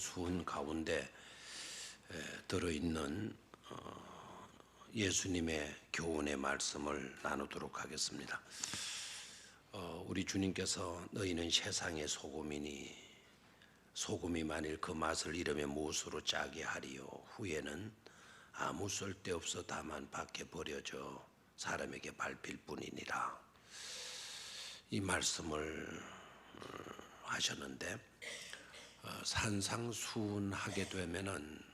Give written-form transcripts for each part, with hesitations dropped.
산상수훈 가운데 들어있는 예수님의 교훈의 말씀을 나누도록 하겠습니다. 우리 주님께서 너희는 세상의 소금이니 소금이 만일 그 맛을 잃으면 무엇으로 짜게 하리요. 후에는 아무 쓸데없어 다만 밖에 버려져 사람에게 밟힐 뿐이니라. 이 말씀을 하셨는데 산상수훈하게 되면은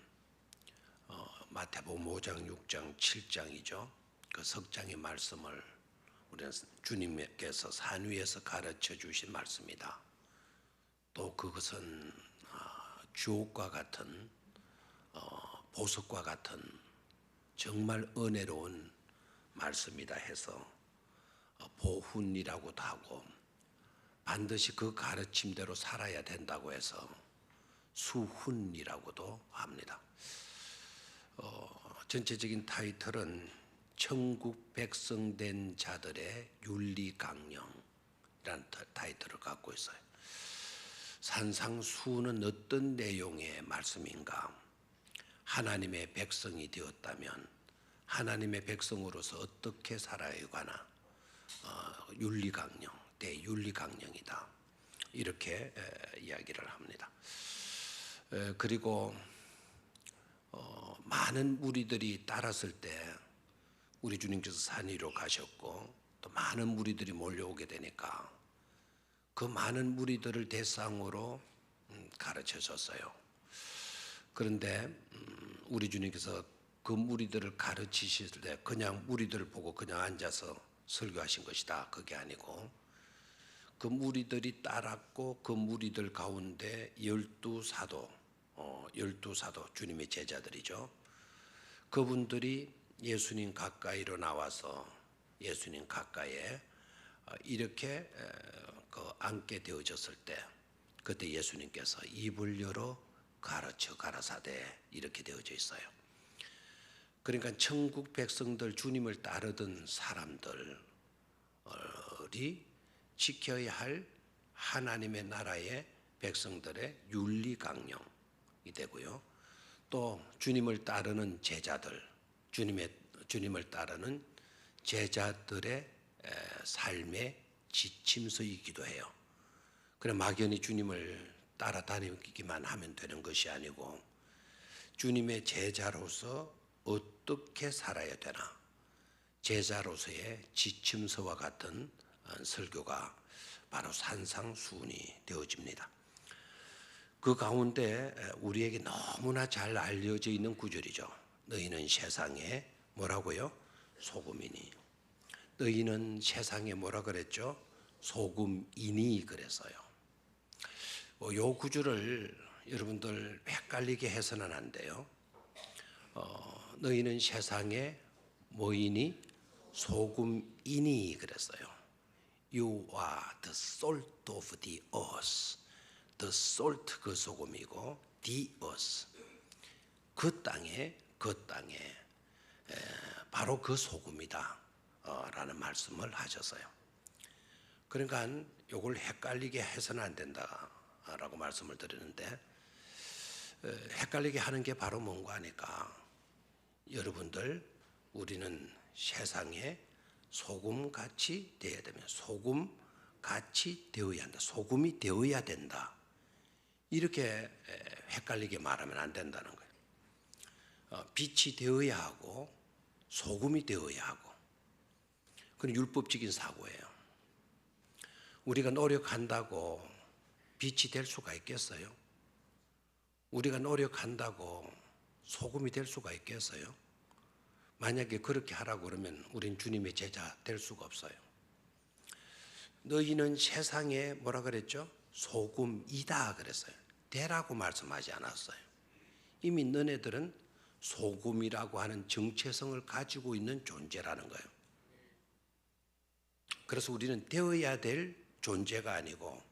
마태복음 5장, 6장, 7장이죠. 그 석장의 말씀을 우리는 주님께서 산 위에서 가르쳐 주신 말씀이다. 또 그것은 주옥과 같은 보석과 같은 정말 은혜로운 말씀이다 해서 보훈이라고도 하고 반드시 그 가르침대로 살아야 된다고 해서 수훈이라고도 합니다. 전체적인 타이틀은 천국 백성 된 자들의 윤리강령이라는 타이틀을 갖고 있어요. 산상수훈은 어떤 내용의 말씀인가? 하나님의 백성이 되었다면 하나님의 백성으로서 어떻게 살아야 하나? 윤리강령, 대윤리강령이다. 이렇게 이야기를 합니다. 그리고 많은 무리들이 따랐을 때 우리 주님께서 산 위로 가셨고 또 많은 무리들이 몰려오게 되니까 그 많은 무리들을 대상으로 가르쳐줬어요. 그런데 우리 주님께서 그 무리들을 가르치실 때 그냥 무리들을 보고 그냥 앉아서 설교하신 것이다. 그게 아니고 그 무리들이 따랐고 그 무리들 가운데 12사도 주님의 제자들이죠. 그분들이 예수님 가까이로 나와서 예수님 가까이에 이렇게 앉게 되어졌을 때 그때 예수님께서 입을 열어 가르쳐 가라사대 이렇게 되어져 있어요. 그러니까 천국 백성들 주님을 따르던 사람들이 지켜야 할 하나님의 나라의 백성들의 윤리강령이 되고요. 또 주님을 따르는 제자들, 주님을 따르는 제자들의 삶의 지침서이기도 해요. 그래 막연히 주님을 따라다니기만 하면 되는 것이 아니고 주님의 제자로서 어떻게 살아야 되나? 제자로서의 지침서와 같은 설교가 바로 산상수훈이 되어집니다. 그 가운데 우리에게 너무나 잘 알려져 있는 구절이죠. 너희는 세상에 뭐라고요? 소금이니. 너희는 세상에 뭐라 그랬죠? 소금이니 그랬어요. 이 구절을 여러분들 헷갈리게 해서는 안 돼요. 너희는 세상에 뭐이니? 소금이니 그랬어요. You are the salt of the earth. The salt 그 소금이고 the earth 그 땅에 바로 그 소금이다 라는 말씀을 하셨어요. 그러니까 이걸 헷갈리게 해서는 안 된다라고 말씀을 드리는데 헷갈리게 하는 게 바로 뭔가 하니까 여러분들 우리는 세상에 소금같이 되어야 되면 소금같이 되어야 한다. 소금이 되어야 된다. 이렇게 헷갈리게 말하면 안 된다는 거예요. 빛이 되어야 하고 소금이 되어야 하고 그건 율법적인 사고예요. 우리가 노력한다고 빛이 될 수가 있겠어요? 우리가 노력한다고 소금이 될 수가 있겠어요? 만약에 그렇게 하라고 그러면 우린 주님의 제자 될 수가 없어요. 너희는 세상에 뭐라 그랬죠? 소금이다 그랬어요. 되라고 말씀하지 않았어요. 이미 너네들은 소금이라고 하는 정체성을 가지고 있는 존재라는 거예요. 그래서 우리는 되어야 될 존재가 아니고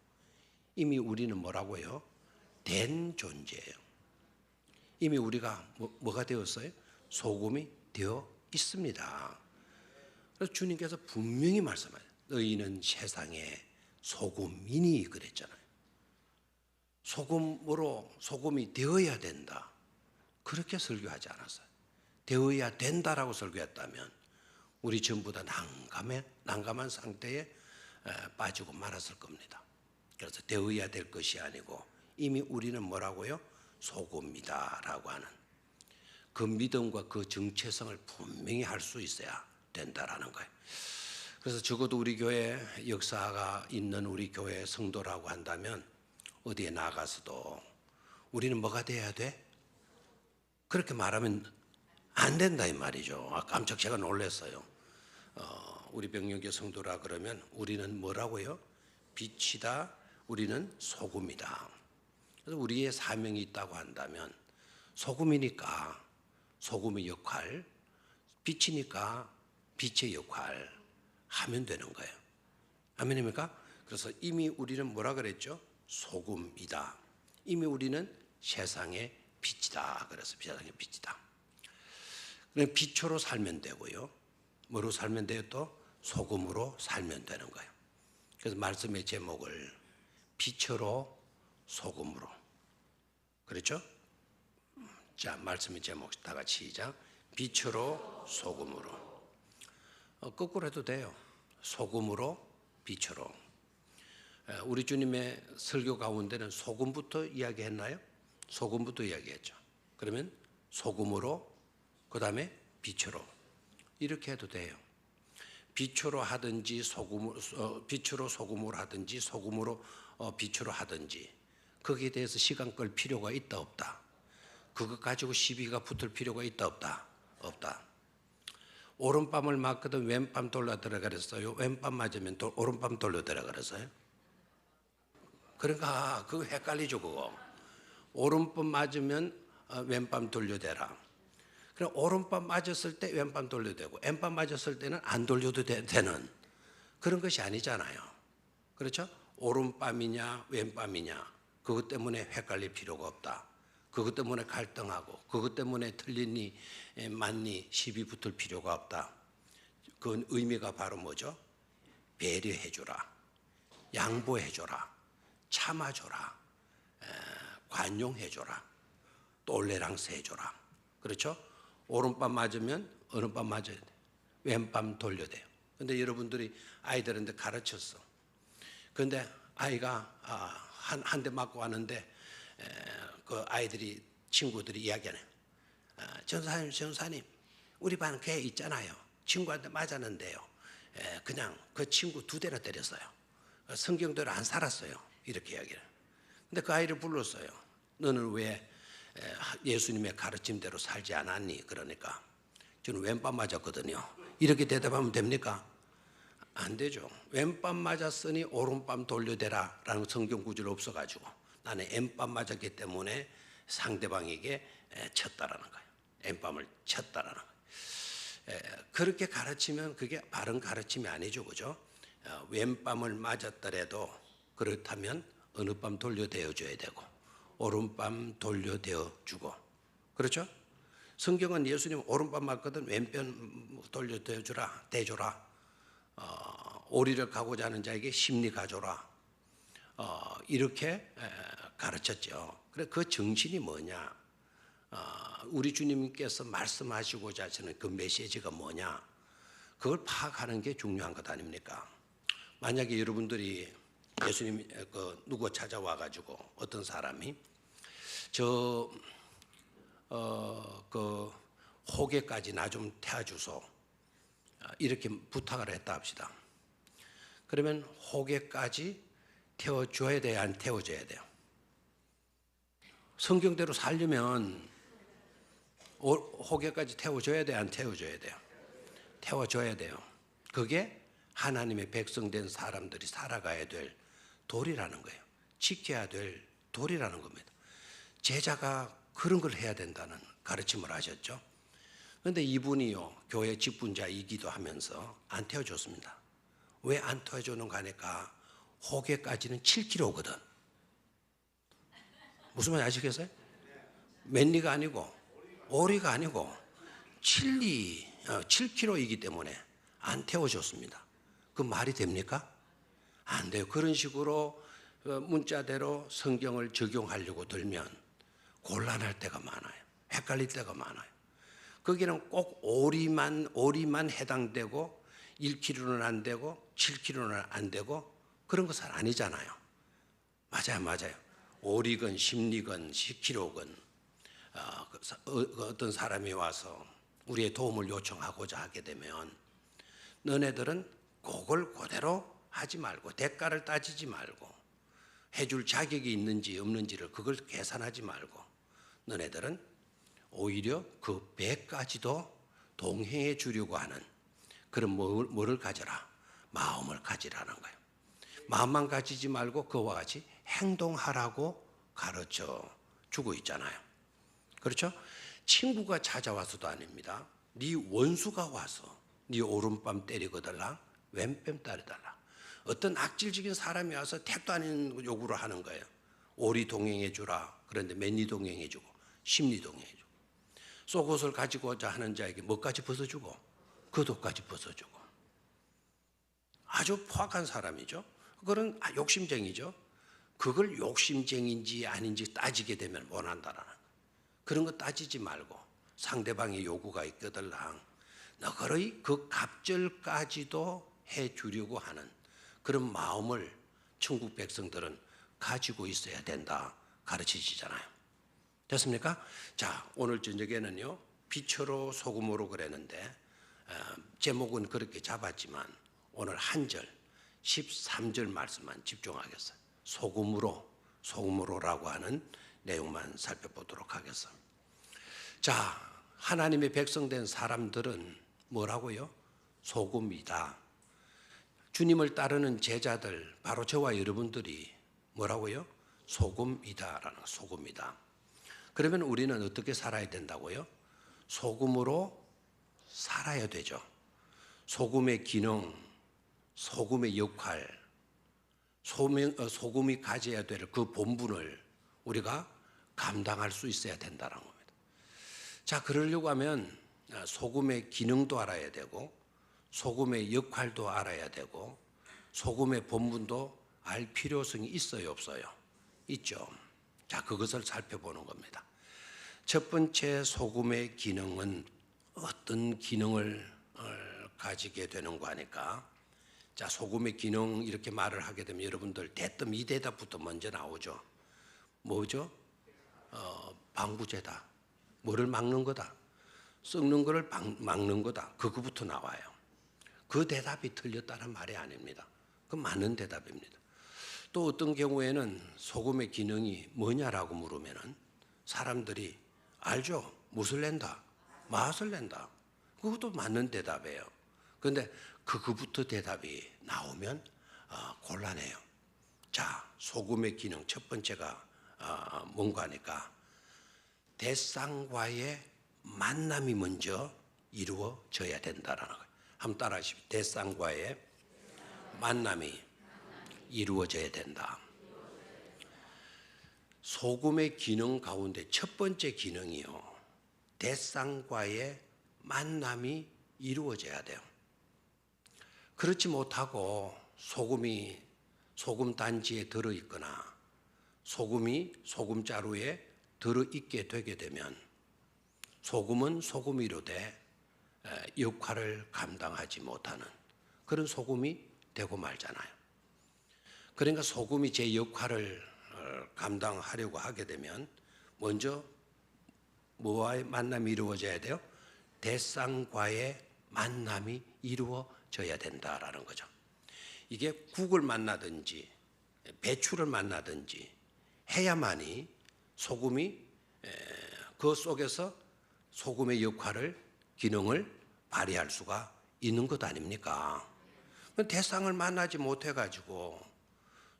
이미 우리는 뭐라고요? 된 존재예요. 이미 우리가 뭐가 되었어요? 소금이 되어 있습니다. 그래서 주님께서 분명히 말씀하세요. 너희는 세상에 소금이니 그랬잖아요. 소금으로 소금이 되어야 된다. 그렇게 설교하지 않았어요. 되어야 된다라고 설교했다면 우리 전부 다 난감한 상태에 빠지고 말았을 겁니다. 그래서 되어야 될 것이 아니고 이미 우리는 뭐라고요? 소금이다라고 하는 그 믿음과 그 정체성을 분명히 할 수 있어야 된다라는 거예요. 그래서 적어도 우리 교회 역사가 있는 우리 교회 성도라고 한다면 어디에 나가서도 우리는 뭐가 돼야 돼? 그렇게 말하면 안 된다 이 말이죠. 깜짝 제가 놀랐어요. 우리 병영교 성도라 그러면 우리는 뭐라고요? 빛이다. 우리는 소금이다. 그래서 우리의 사명이 있다고 한다면 소금이니까 소금의 역할, 빛이니까 빛의 역할 하면 되는 거예요. 아멘입니까? 그래서 이미 우리는 뭐라 그랬죠? 소금이다. 이미 우리는 세상의 빛이다. 그래서 세상의 빛이다. 그냥 빛으로 살면 되고요. 뭐로 살면 돼요? 또 소금으로 살면 되는 거예요. 그래서 말씀의 제목을 빛으로 소금으로. 그렇죠? 자, 말씀의 제목 다 같이 시작. 빛으로 소금으로. 거꾸로 해도 돼요. 소금으로 빛으로. 우리 주님의 설교 가운데는 소금부터 이야기했나요? 소금부터 이야기했죠. 그러면 소금으로 그 다음에 빛으로 이렇게 해도 돼요. 빛으로 하든지 빛으로 소금으로 하든지 소금으로 빛으로 하든지 거기에 대해서 시간 끌 필요가 있다 없다. 그것 가지고 시비가 붙을 필요가 있다 없다. 없다. 오른밤을 맞거든 왼밤 돌려들어 그랬어요. 왼밤 맞으면 오른밤 돌려들어 그랬어요. 그러니까 그거 헷갈리죠 그거. 오른밤 맞으면 왼밤 돌려대라. 그럼 오른밤 맞았을 때 왼밤 돌려대고 왼밤 맞았을 때는 안 돌려도 되는 그런 것이 아니잖아요. 그렇죠? 오른밤이냐 왼밤이냐 그것 때문에 헷갈릴 필요가 없다. 그것 때문에 갈등하고 그것 때문에 틀리니 맞니 시비 붙을 필요가 없다. 그 의미가 바로 뭐죠? 배려해줘라, 양보해줘라, 참아줘라, 관용해줘라, 똘레랑스 해줘라. 그렇죠? 오른밤 맞으면 어느 밤 맞아야 돼. 왼밤 돌려야 돼요. 근데 여러분들이 아이들한테 가르쳤어. 그런데 아이가 한 대 맞고 왔는데 그 아이들이 친구들이 이야기하네. 전사님 우리 반 걔 있잖아요. 친구한테 맞았는데요. 그냥 그 친구 2대나 때렸어요. 성경대로 안 살았어요. 이렇게 이야기를. 근데 그 아이를 불렀어요. 너는 왜 예수님의 가르침대로 살지 않았니? 그러니까 저는 왼밤 맞았거든요. 이렇게 대답하면 됩니까? 안 되죠. 왼밤 맞았으니 오른밤 돌려대라 라는 성경 구절 없어가지고 나는 왼밤 맞았기 때문에 상대방에게 쳤다라는 거예요. 왼밤을 쳤다라는 거예요. 그렇게 가르치면 그게 바른 가르침이 아니죠. 그죠? 왼밤을 맞았더라도 그렇다면 어느 밤 돌려대어줘야 되고 오른밤 돌려대어 주고. 그렇죠? 성경은 예수님 오른밤 맞거든 왼편 돌려대어 주라, 대줘라. 오리를 가고자 하는 자에게 심리 가줘라. 이렇게 가르쳤죠. 그래 그 정신이 뭐냐? 우리 주님께서 말씀하시고자 하시는 그 메시지가 뭐냐? 그걸 파악하는 게 중요한 것 아닙니까? 만약에 여러분들이 예수님 누구 찾아와 가지고 어떤 사람이 그 호계까지 나 좀 태워주소 이렇게 부탁을 했다 합시다. 그러면 호계까지 태워줘야 돼요? 안 태워줘야 돼요? 성경대로 살려면 호계까지 태워줘야 돼요? 안 태워줘야 돼요? 태워줘야 돼요. 그게 하나님의 백성된 사람들이 살아가야 될 도리라는 거예요. 지켜야 될 도리라는 겁니다. 제자가 그런 걸 해야 된다는 가르침을 하셨죠. 그런데 이분이요 교회 직분자이기도 하면서 안 태워줬습니다. 왜 안 태워주는가 하니까 호계까지는 7km거든. 무슨 말인지 아시겠어요? 맨리가 아니고 오리가 아니고 7km이기 때문에 안 태워줬습니다. 그 말이 됩니까? 안 돼요. 그런 식으로 문자대로 성경을 적용하려고 들면 곤란할 때가 많아요. 헷갈릴 때가 많아요. 거기는 꼭 오리만 해당되고 1kg는 안 되고 7kg는 안 되고 그런 것은 아니잖아요. 맞아요. 오리건 10리건 10kg건 어떤 사람이 와서 우리의 도움을 요청하고자 하게 되면 너네들은 그걸 그대로 하지 말고 대가를 따지지 말고 해줄 자격이 있는지 없는지를 그걸 계산하지 말고 너네들은 오히려 그 배까지도 동행해 주려고 하는 그런 뭐를 가져라? 마음을 가지라는 거예요. 마음만 가지지 말고 그와 같이 행동하라고 가르쳐 주고 있잖아요. 그렇죠? 친구가 찾아와서도 아닙니다. 네 원수가 와서 네 오른밤 때리거들라 왼뺨 따르달라. 어떤 악질적인 사람이 와서 택도 아닌 요구를 하는 거예요. 오리 동행해 주라. 그런데 맨니 동행해 주고 심리 동행해 주고 속옷을 가지고자 하는 자에게 뭐까지 벗어주고 겉옷까지 벗어주고 아주 포악한 사람이죠. 그건 욕심쟁이죠. 그걸 욕심쟁인지 아닌지 따지게 되면 원한다라는 거예요. 그런 거 따지지 말고 상대방의 요구가 있거들랑 너그러이 그 갑절까지도 해주려고 하는 그런 마음을 천국 백성들은 가지고 있어야 된다 가르치시잖아요. 됐습니까? 자, 오늘 저녁에는요 빛으로 소금으로 그랬는데 제목은 그렇게 잡았지만 오늘 한 절 13절 말씀만 집중하겠어요. 소금으로라고 하는 내용만 살펴보도록 하겠습니다. 자, 하나님의 백성된 사람들은 뭐라고요? 소금이다. 주님을 따르는 제자들, 바로 저와 여러분들이 뭐라고요? 소금이다라는 소금이다. 그러면 우리는 어떻게 살아야 된다고요? 소금으로 살아야 되죠. 소금의 기능, 소금의 역할, 소금이 가져야 될 그 본분을 우리가 감당할 수 있어야 된다는 겁니다. 자, 그러려고 하면 소금의 기능도 알아야 되고 소금의 역할도 알아야 되고 소금의 본분도 알 필요성이 있어요, 없어요? 있죠. 자, 그것을 살펴보는 겁니다. 첫 번째 소금의 기능은 어떤 기능을 가지게 되는가 하니까 자, 소금의 기능 이렇게 말을 하게 되면 여러분들 대뜸 이 대답부터 먼저 나오죠. 뭐죠? 방부제다. 뭐를 막는 거다. 썩는 거를 막는 거다. 그거부터 나와요. 그 대답이 틀렸다는 말이 아닙니다. 그 맞는 대답입니다. 또 어떤 경우에는 소금의 기능이 뭐냐라고 물으면은 사람들이 알죠. 무엇을 낸다. 맛을 낸다. 그것도 맞는 대답이에요. 그런데 그거부터 대답이 나오면 곤란해요. 자, 소금의 기능 첫 번째가 뭔가 하니까 대상과의 만남이 먼저 이루어져야 된다라는 거예요. 한번 따라하십시오. 대상과의 만남이 이루어져야 된다. 소금의 기능 가운데 첫 번째 기능이요. 대상과의 만남이 이루어져야 돼요. 그렇지 못하고 소금 단지에 들어있거나 소금이 소금자루에 들어있게 되게 되면 소금은 소금이로되 역할을 감당하지 못하는 그런 소금이 되고 말잖아요. 그러니까 소금이 제 역할을 감당하려고 하게 되면 먼저 뭐와의 만남이 이루어져야 돼요? 대상과의 만남이 이루어져야 된다라는 거죠. 이게 국을 만나든지 배추를 만나든지 해야만이 소금이 그 속에서 소금의 역할을 기능을 발휘할 수가 있는 것 아닙니까? 대상을 만나지 못해가지고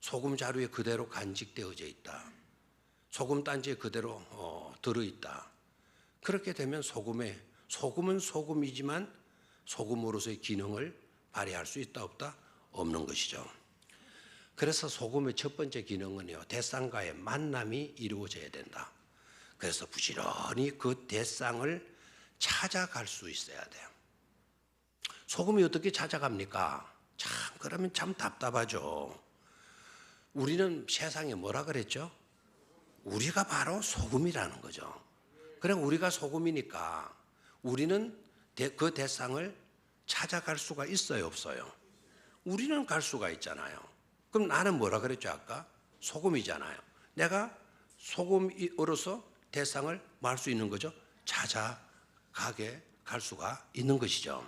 소금 자루에 그대로 간직되어져 있다. 소금 단지에 그대로 들어있다. 그렇게 되면 소금은 소금이지만 소금으로서의 기능을 발휘할 수 있다 없다? 없는 것이죠. 그래서 소금의 첫 번째 기능은요, 대상과의 만남이 이루어져야 된다. 그래서 부지런히 그 대상을 찾아갈 수 있어야 돼요. 소금이 어떻게 찾아갑니까? 그러면 참 답답하죠. 우리는 세상에 뭐라 그랬죠? 우리가 바로 소금이라는 거죠. 그럼 우리가 소금이니까 우리는 그 대상을 찾아갈 수가 있어요, 없어요? 우리는 갈 수가 있잖아요. 그럼 나는 뭐라 그랬죠, 아까? 소금이잖아요. 내가 소금으로서 대상을 뭐 할 수 있는 거죠? 찾아가게 갈 수가 있는 것이죠.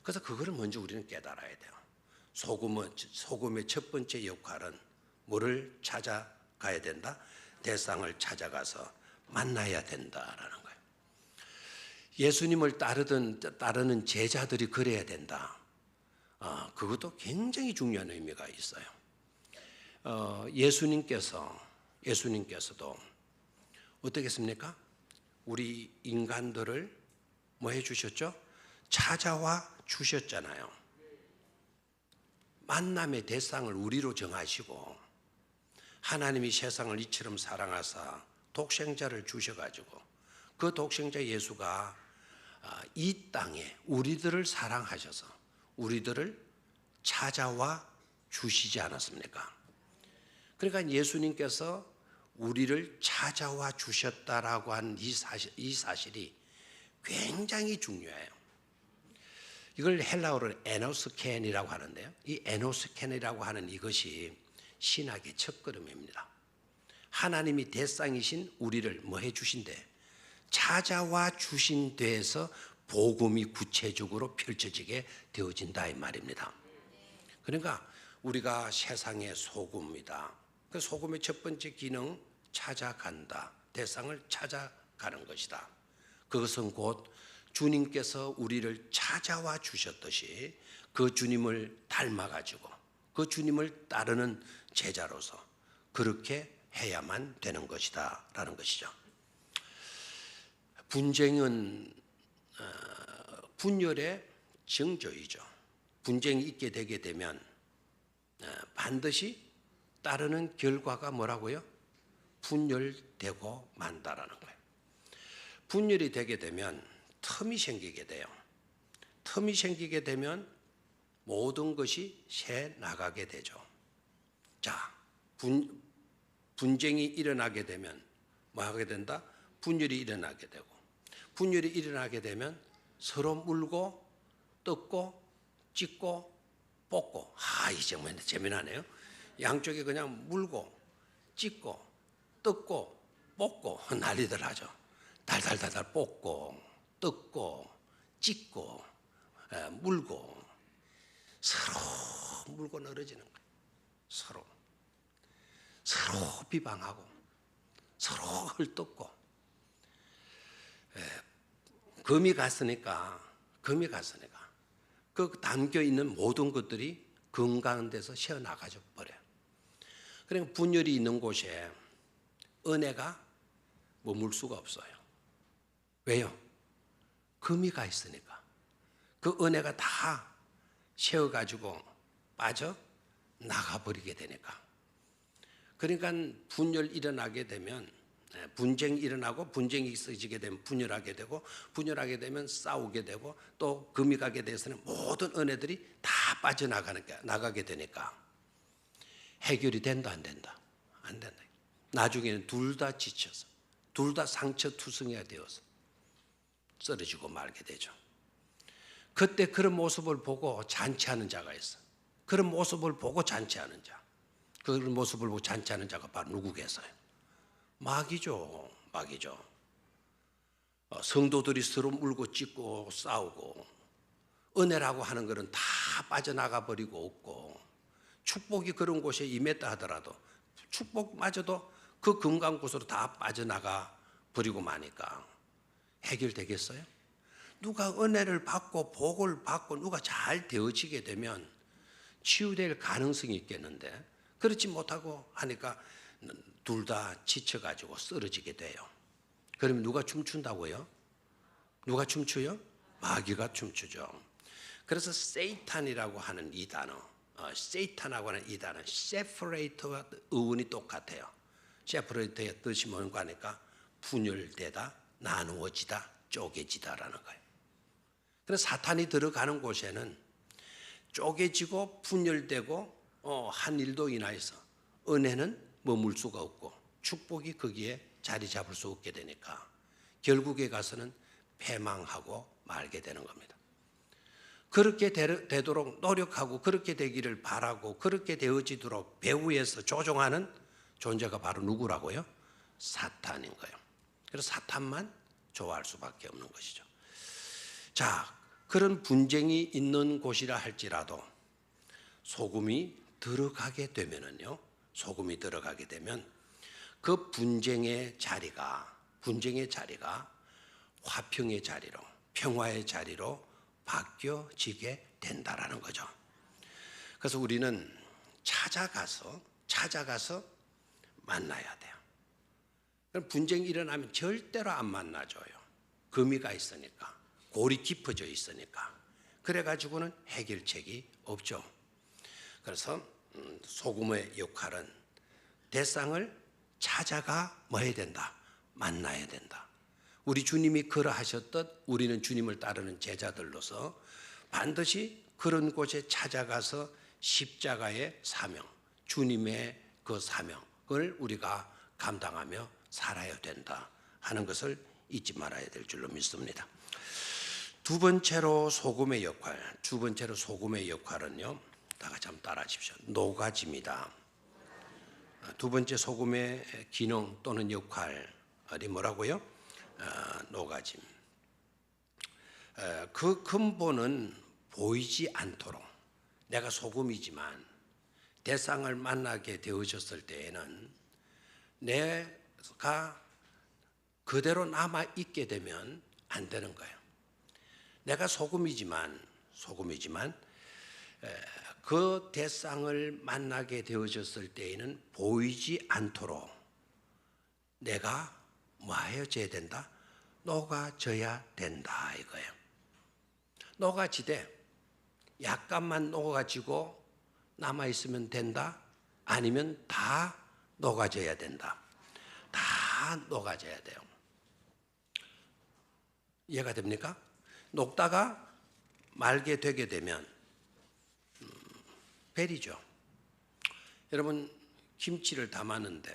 그래서 그거를 먼저 우리는 깨달아야 돼요. 소금의 첫 번째 역할은 뭐를 찾아가야 된다? 대상을 찾아가서 만나야 된다라는 거예요. 예수님을 따르는 제자들이 그래야 된다. 그것도 굉장히 중요한 의미가 있어요. 예수님께서도 어떻게 했습니까? 우리 인간들을 뭐 해주셨죠? 찾아와 주셨잖아요. 만남의 대상을 우리로 정하시고 하나님이 세상을 이처럼 사랑하사 독생자를 주셔가지고 그 독생자 예수가 이 땅에 우리들을 사랑하셔서 우리들을 찾아와 주시지 않았습니까? 그러니까 예수님께서 우리를 찾아와 주셨다라고 하는 이 사실이 굉장히 중요해요. 이걸 헬라어로 에노스켄이라고 하는데요. 이 에노스켄이라고 하는 이것이 신학의 첫걸음입니다. 하나님이 대상이신 우리를 뭐 해주신대? 찾아와 주신 데에서 복음이 구체적으로 펼쳐지게 되어진다 이 말입니다. 그러니까 우리가 세상의 소금이다. 그 소금의 첫 번째 기능 찾아간다. 대상을 찾아가는 것이다. 그것은 곧 주님께서 우리를 찾아와 주셨듯이 그 주님을 닮아가지고 그 주님을 따르는 제자로서 그렇게 해야만 되는 것이다 라는 것이죠. 분쟁은 분열의 정조이죠. 분쟁이 있게 되게 되면 반드시 따르는 결과가 뭐라고요? 분열되고 만다라는 거예요. 분열이 되게 되면 틈이 생기게 돼요. 틈이 생기게 되면 모든 것이 새 나가게 되죠. 자, 분쟁이 일어나게 되면 뭐 하게 된다? 분열이 일어나게 되고 분열이 일어나게 되면 서로 물고 뜯고 찢고 뽑고 이 정말 재미나네요. 양쪽에 그냥 물고 찢고 뜯고 뽑고 난리들 하죠. 달달달달 뽑고 뜯고 찢고 물고 서로 물고 늘어지는 거예요. 서로 비방하고 서로 헐뜯고 금이 갔으니까 그 담겨 있는 모든 것들이 건강한 데서 새어나가져 버려요. 그러니까 분열이 있는 곳에 은혜가 머물 수가 없어요. 왜요? 금이 가 있으니까. 그 은혜가 다 새어가지고 빠져 나가버리게 되니까. 그러니까 분열 일어나게 되면 분쟁이 일어나고 분쟁이 있어지게 되면 분열하게 되고 분열하게 되면 싸우게 되고 또 금이 가게 돼서는 모든 은혜들이 다 빠져나가게 되니까 해결이 된다 안 된다? 안 된다. 나중에는 둘 다 지쳐서 둘 다 상처투성이가 되어서 쓰러지고 말게 되죠. 그때 그런 모습을 보고 잔치하는 자가 있어. 그런 모습을 보고 잔치하는 자. 그런 모습을 보고 잔치하는 자가 바로 누구겠어요? 마귀죠. 성도들이 서로 물고 찢고 싸우고 은혜라고 하는 것은 다 빠져나가 버리고 없고 축복이 그런 곳에 임했다 하더라도 축복마저도 그 금강곳으로 다 빠져나가 버리고 마니까 해결되겠어요? 누가 은혜를 받고 복을 받고 누가 잘 되어지게 되면 치유될 가능성이 있겠는데 그렇지 못하고 하니까 둘 다 지쳐가지고 쓰러지게 돼요. 그러면 누가 춤춘다고요? 누가 춤추요? 마귀가 춤추죠. 그래서 세이탄이라고 하는 이 단어, 세이탄하고 하는 이 단어, 세퍼레이터와 어원이 똑같아요. 세퍼레이터의 뜻이 뭔가 하니까 분열되다, 나누어지다, 쪼개지다라는 거예요. 그래서 사탄이 들어가는 곳에는 쪼개지고 분열되고 한 일도 인하여서 은혜는 머물 수가 없고 축복이 거기에 자리 잡을 수 없게 되니까 결국에 가서는 패망하고 말게 되는 겁니다. 그렇게 되도록 노력하고 그렇게 되기를 바라고 그렇게 되어지도록 배후에서 조종하는 존재가 바로 누구라고요? 사탄인 거예요. 그래서 사탄만 좋아할 수밖에 없는 것이죠. 자, 그런 분쟁이 있는 곳이라 할지라도 소금이 들어가게 되면은요, 소금이 들어가게 되면 그 분쟁의 자리가 화평의 자리로, 평화의 자리로 바뀌어지게 된다라는 거죠. 그래서 우리는 찾아가서 만나야 돼요. 그럼 분쟁이 일어나면 절대로 안 만나줘요. 금이가 있으니까, 골이 깊어져 있으니까. 그래가지고는 해결책이 없죠. 그래서 소금의 역할은 대상을 찾아가 뭐 해야 된다? 만나야 된다. 우리 주님이 그러하셨듯 우리는 주님을 따르는 제자들로서 반드시 그런 곳에 찾아가서 십자가의 사명, 주님의 그 사명을 우리가 감당하며 살아야 된다 하는 것을 잊지 말아야 될 줄로 믿습니다. 두 번째로 소금의 역할은요, 다 같이 한번 따라 하십시오. 노가지입니다. 두 번째 소금의 기능 또는 역할이 뭐라고요? 노가짐. 그 근본은 보이지 않도록 내가 소금이지만 대상을 만나게 되어졌을 때에는 내가 그대로 남아 있게 되면 안 되는 거예요. 내가 소금이지만 그 대상을 만나게 되어졌을 때에는 보이지 않도록 내가 뭐 하여져야 된다? 녹아져야 된다 이거예요. 녹아지되 약간만 녹아지고 남아있으면 된다? 아니면 다 녹아져야 된다. 다 녹아져야 돼요. 이해가 됩니까? 녹다가 말게 되게 되면 베리죠. 여러분 김치를 담았는데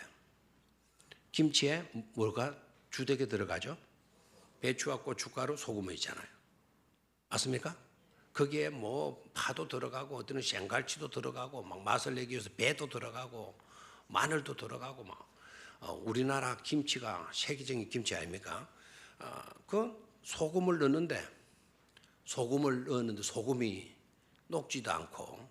김치에 뭐가 주되게 들어가죠? 배추와 고춧가루, 소금이 있잖아요. 맞습니까? 거기에 뭐 파도 들어가고 어떤 생갈치도 들어가고 막 맛을 내기 위해서 배도 들어가고 마늘도 들어가고 막 우리나라 김치가 세계적인 김치 아닙니까? 그 소금을 넣는데 소금이 녹지도 않고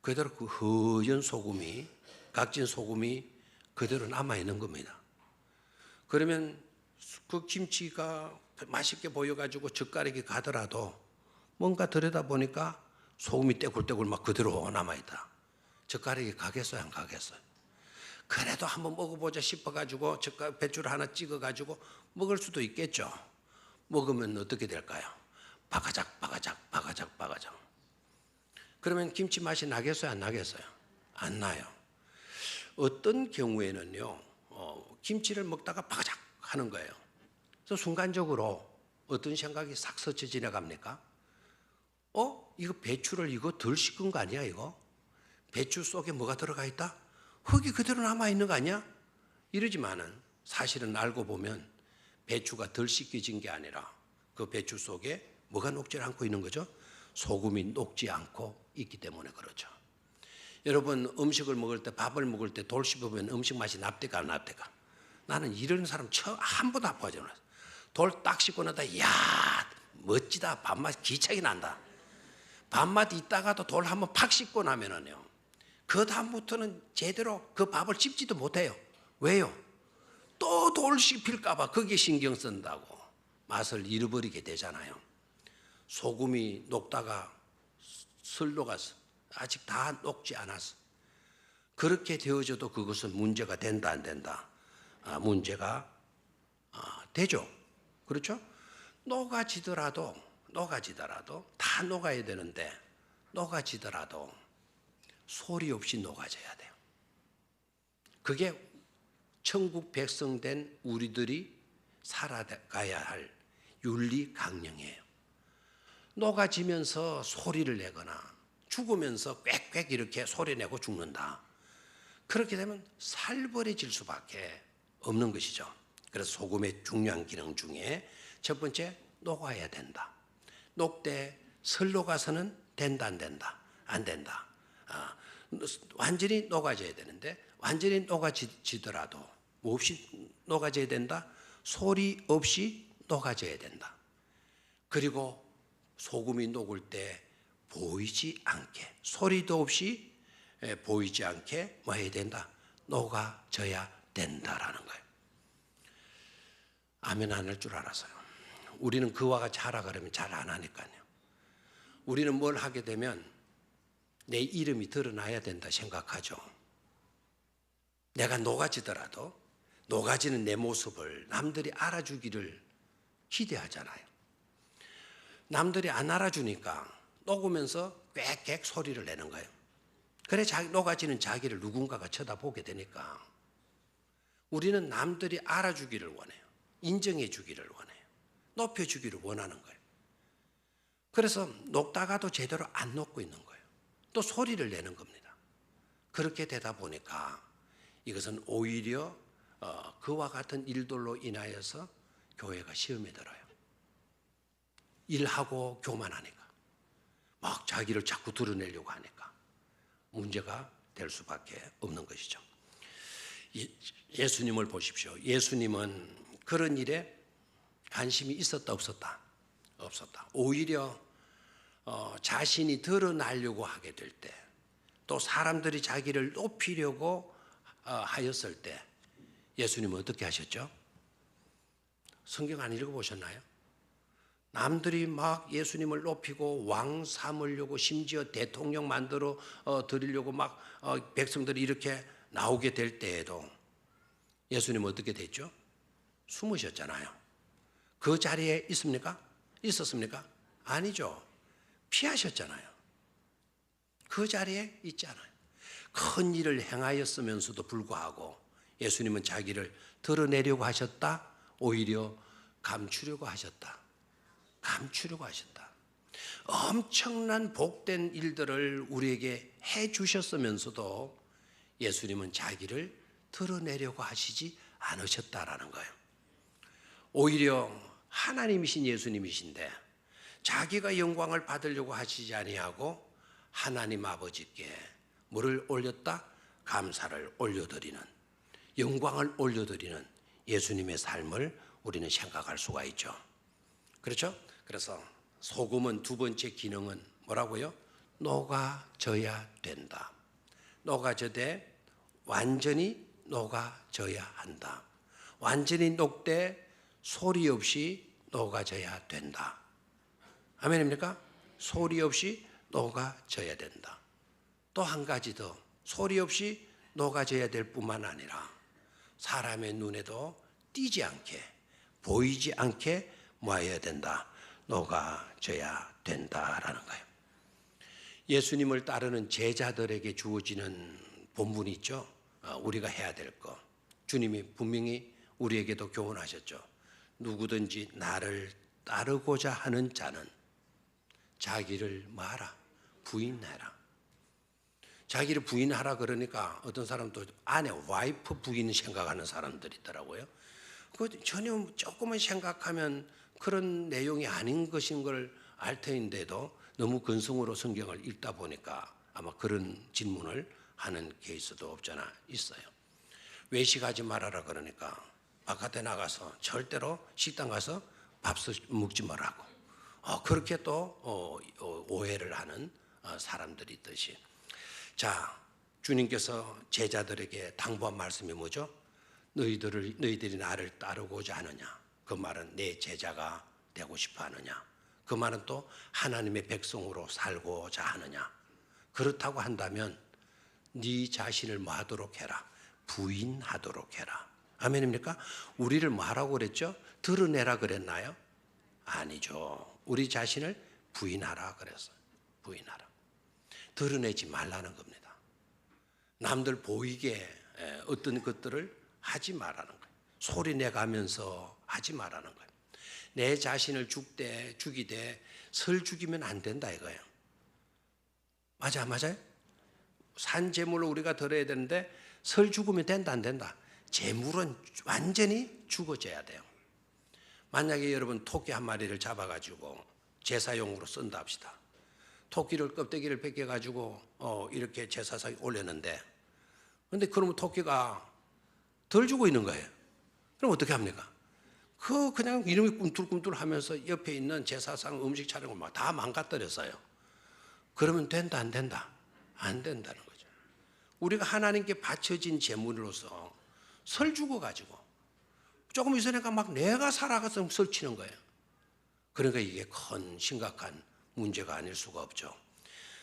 그대로 그 허연 소금이 각진 소금이 그대로 남아 있는 겁니다. 그러면 그 김치가 맛있게 보여가지고 젓가락이 가더라도 뭔가 들여다보니까 소금이 떼굴떼굴 막 그대로 남아있다. 젓가락이 가겠어요? 안 가겠어요? 그래도 한번 먹어보자 싶어가지고 배추를 하나 찍어가지고 먹을 수도 있겠죠. 먹으면 어떻게 될까요? 바가작. 그러면 김치 맛이 나겠어요? 안 나겠어요? 안 나요. 어떤 경우에는요, 김치를 먹다가 바가작 하는 거예요. 그래서 순간적으로 어떤 생각이 싹 스쳐 지나갑니까? 이거 배추를 이거 덜 씻은 거 아니야 이거? 배추 속에 뭐가 들어가 있다? 흙이 그대로 남아있는 거 아니야? 이러지만은 사실은 알고 보면 배추가 덜 씻겨진 게 아니라 그 배추 속에 뭐가 녹지 않고 있는 거죠? 소금이 녹지 않고 있기 때문에 그렇죠. 여러분 음식을 먹을 때 밥을 먹을 때 돌 씹으면 음식 맛이 납니까 안 납니까? 나는 이런 사람 한 번도 안 봐줘. 돌 딱 씹고 나다 야 멋지다 밥맛 기차게 난다. 밥맛 있다가도 돌 한번 팍 씹고 나면은요 그 다음부터는 제대로 그 밥을 씹지도 못해요. 왜요? 또 돌 씹힐까 봐 거기에 신경 쓴다고 맛을 잃어버리게 되잖아요. 소금이 녹다가 슬 녹아서 아직 다 녹지 않았어. 그렇게 되어져도 그것은 문제가 된다 안 된다? 문제가 되죠. 그렇죠? 녹아지더라도 다 녹아야 되는데 녹아지더라도 소리 없이 녹아져야 돼요. 그게 천국 백성 된 우리들이 살아가야 할 윤리 강령이에요. 녹아지면서 소리를 내거나 죽으면서 꽥꽥 이렇게 소리 내고 죽는다. 그렇게 되면 살벌해질 수밖에 없는 것이죠. 그래서 소금의 중요한 기능 중에 첫 번째, 녹아야 된다. 녹되 설로 가서는 된다 안 된다? 안 된다. 완전히 녹아져야 되는데 완전히 녹아지더라도 뭐 없이 녹아져야 된다? 소리 없이 녹아져야 된다. 그리고 소금이 녹을 때 보이지 않게, 소리도 없이 보이지 않게 뭐 해야 된다? 녹아져야 된다라는 거예요. 아멘 안 할 줄 알았어요. 우리는 그와 같이 하라 그러면 잘 안 하니까요. 우리는 뭘 하게 되면 내 이름이 드러나야 된다 생각하죠. 내가 녹아지더라도 녹아지는 내 모습을 남들이 알아주기를 기대하잖아요. 남들이 안 알아주니까 녹으면서 꽥꽥 소리를 내는 거예요. 그래 녹아지는 자기를 누군가가 쳐다보게 되니까 우리는 남들이 알아주기를 원해요. 인정해 주기를 원해요. 높여주기를 원하는 거예요. 그래서 녹다가도 제대로 안 녹고 있는 거예요. 또 소리를 내는 겁니다. 그렇게 되다 보니까 이것은 오히려 그와 같은 일들로 인하여서 교회가 시험에 들어요. 일하고 교만하니까 막 자기를 자꾸 드러내려고 하니까 문제가 될 수밖에 없는 것이죠. 예수님을 보십시오. 예수님은 그런 일에 관심이 있었다 없었다? 없었다. 오히려 자신이 드러나려고 하게 될 때, 또 사람들이 자기를 높이려고 하였을 때 예수님은 어떻게 하셨죠? 성경 안 읽어보셨나요? 남들이 막 예수님을 높이고 왕 삼으려고 심지어 대통령 만들어 드리려고 막 백성들이 이렇게 나오게 될 때에도 예수님은 어떻게 됐죠? 숨으셨잖아요. 그 자리에 있습니까? 있었습니까? 아니죠. 피하셨잖아요. 그 자리에 있지 않아요. 큰 일을 행하였으면서도 불구하고 예수님은 자기를 드러내려고 하셨다? 오히려 감추려고 하셨다. 감추려고 하셨다. 엄청난 복된 일들을 우리에게 해 주셨으면서도 예수님은 자기를 드러내려고 하시지 않으셨다라는 거예요. 오히려 하나님이신 예수님이신데 자기가 영광을 받으려고 하시지 아니하고 하나님 아버지께 뭐를 올렸다? 감사를 올려드리는, 영광을 올려드리는 예수님의 삶을 우리는 생각할 수가 있죠. 그렇죠? 그래서 소금은 두 번째 기능은 뭐라고요? 녹아져야 된다. 녹아져되 완전히 녹아져야 한다. 완전히 녹되 소리 없이 녹아져야 된다. 아멘입니까? 소리 없이 녹아져야 된다. 또 한 가지 더, 소리 없이 녹아져야 될 뿐만 아니라 사람의 눈에도 띄지 않게, 보이지 않게 모아야 된다. 녹아져야 된다라는 거예요. 예수님을 따르는 제자들에게 주어지는 본분이 있죠. 우리가 해야 될 거. 주님이 분명히 우리에게도 교훈하셨죠. 누구든지 나를 따르고자 하는 자는 자기를 뭐하라? 부인해라. 자기를 부인하라 그러니까 어떤 사람도 아내, 와이프 부인 생각하는 사람들이 있더라고요. 그 전혀 조금만 생각하면 그런 내용이 아닌 것인 걸 알 터인데도 너무 근성으로 성경을 읽다 보니까 아마 그런 질문을 하는 케이스도 없잖아 있어요. 외식하지 말아라 그러니까 바깥에 나가서 절대로 식당 가서 밥 먹지 말라고. 그렇게 또 오해를 하는 사람들이 있듯이. 자, 주님께서 제자들에게 당부한 말씀이 뭐죠? 너희들이 나를 따르고자 하느냐? 그 말은 내 제자가 되고 싶어 하느냐? 그 말은 또 하나님의 백성으로 살고자 하느냐? 그렇다고 한다면 네 자신을 뭐 하도록 해라? 부인하도록 해라. 아멘입니까? 우리를 뭐 하라고 그랬죠? 드러내라 그랬나요? 아니죠. 우리 자신을 부인하라 그랬어요. 부인하라. 드러내지 말라는 겁니다. 남들 보이게 어떤 것들을 하지 말라는 거예요. 소리 내가면서 하지 말라는 거예요. 내 자신을 죽이되 설 죽이면 안 된다 이거예요. 맞아요? 산 제물로 우리가 드려야 되는데 설 죽으면 된다 안 된다? 재물은 완전히 죽어져야 돼요. 만약에 여러분 토끼 한 마리를 잡아가지고 제사용으로 쓴다 합시다. 토끼를 껍데기를 벗겨가지고 이렇게 제사상에 올렸는데, 근데 그러면 토끼가 덜 죽어 있는 거예요. 그럼 어떻게 합니까? 그냥 이름이 꿈틀꿈틀 하면서 옆에 있는 제사상 음식 차리고 막 다 망가뜨렸어요. 그러면 된다 안 된다? 안 된다는 거죠. 우리가 하나님께 바쳐진 제물로서 설 죽어가지고 조금 있으니까 막 내가 살아가서 설치는 거예요. 그러니까 이게 큰 심각한 문제가 아닐 수가 없죠.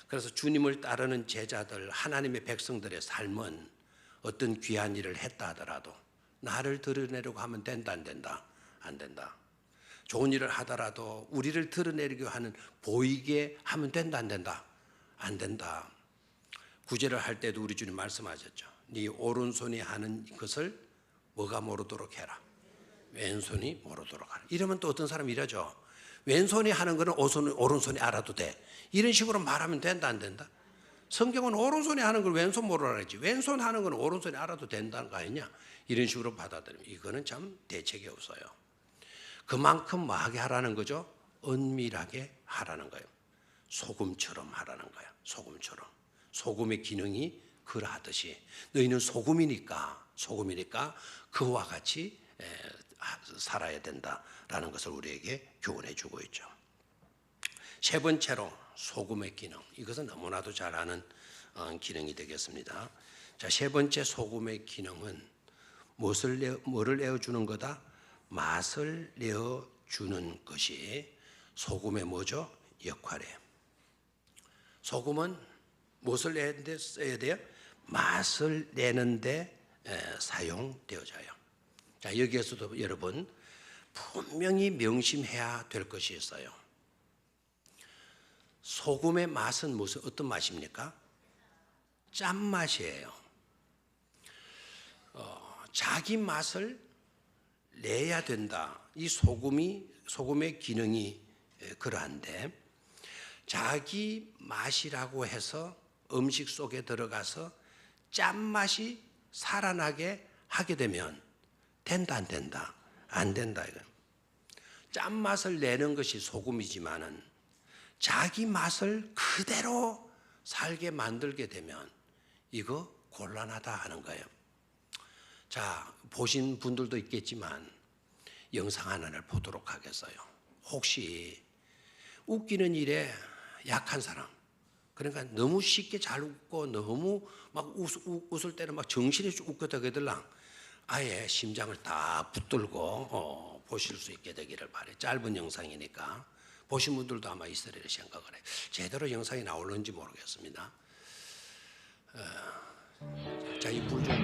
그래서 주님을 따르는 제자들, 하나님의 백성들의 삶은 어떤 귀한 일을 했다 하더라도 나를 드러내려고 하면 된다 안 된다? 안 된다. 좋은 일을 하더라도 우리를 드러내려고 하는, 보이게 하면 된다 안 된다? 안 된다. 구제를 할 때도 우리 주님 말씀하셨죠. 네 오른손이 하는 것을 뭐가 모르도록 해라. 왼손이 모르도록 하라. 이러면 또 어떤 사람이 이러죠. 왼손이 하는 거는 오른손이 알아도 돼. 이런 식으로 말하면 된다 안 된다? 성경은 오른손이 하는 걸 왼손 모르라 했지. 왼손 하는 건 오른손이 알아도 된다는 거 아니냐? 이런 식으로 받아들이면 이거는 참 대책이 없어요. 그만큼 뭐 하게 하라는 거죠? 은밀하게 하라는 거예요. 소금처럼 하라는 거예요. 소금처럼. 소금의 기능이 그러하듯이 너희는 소금이니까 그와 같이 살아야 된다라는 것을 우리에게 교훈해 주고 있죠. 세 번째로 소금의 기능. 이것은 너무나도 잘 아는 기능이 되겠습니다. 자, 세 번째 소금의 기능은 뭐를 내어주는 거다? 맛을 내어주는 것이 소금의 뭐죠? 역할이에요. 소금은 무엇을 내는데 써야 돼요? 맛을 내는데 사용되어져요. 자, 여기에서도 여러분 분명히 명심해야 될 것이 있어요. 소금의 맛은 무슨 어떤 맛입니까? 짠맛이에요. 자기 맛을 내야 된다. 이 소금의 기능이 그러한데, 자기 맛이라고 해서 음식 속에 들어가서 짠맛이 살아나게 하게 되면 된다 안 된다? 안 된다. 이거. 짠맛을 내는 것이 소금이지만은 자기 맛을 그대로 살게 만들게 되면 이거 곤란하다 하는 거예요. 자, 보신 분들도 있겠지만 영상 하나를 보도록 하겠어요. 혹시 웃기는 일에 약한 사람, 그러니까 너무 쉽게 잘 웃고 너무 막 웃을 때는 막 정신이 쭉 웃거들랑 아예 심장을 다 붙들고 보실 수 있게 되기를 바래요. 짧은 영상이니까 보신 분들도 아마 있으리라 생각을 해요. 제대로 영상이 나올는지 모르겠습니다. 자, 이 불 좀.